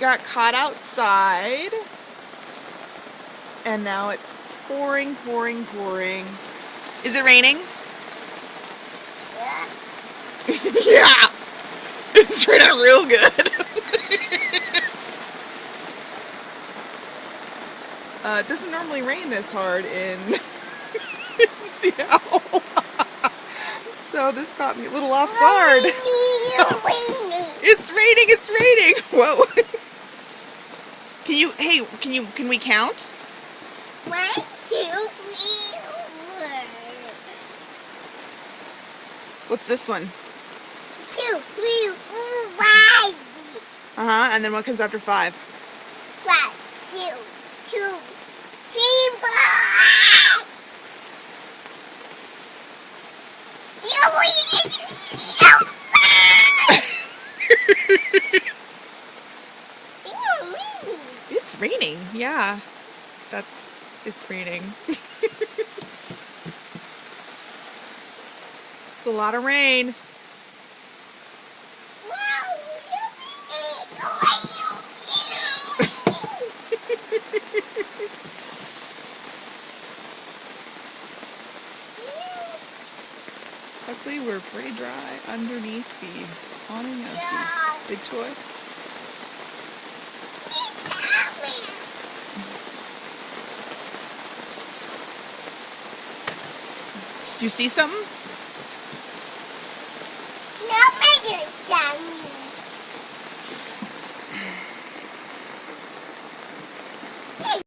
got caught outside, and now it's pouring, pouring, pouring. Is it raining? Yeah. Yeah! It's raining real good. It doesn't normally rain this hard in Seattle. So this caught me a little off guard. It's raining, it's raining. Whoa. Can we count? 1, 2, 3, 4. What's this one? 2, 3, 4, 5. And then what comes after 5? 1, 2, 3, 4. It's raining, yeah. It's raining. It's a lot of rain. Luckily, we're pretty dry underneath the awning of the big toy. Did you see something? No,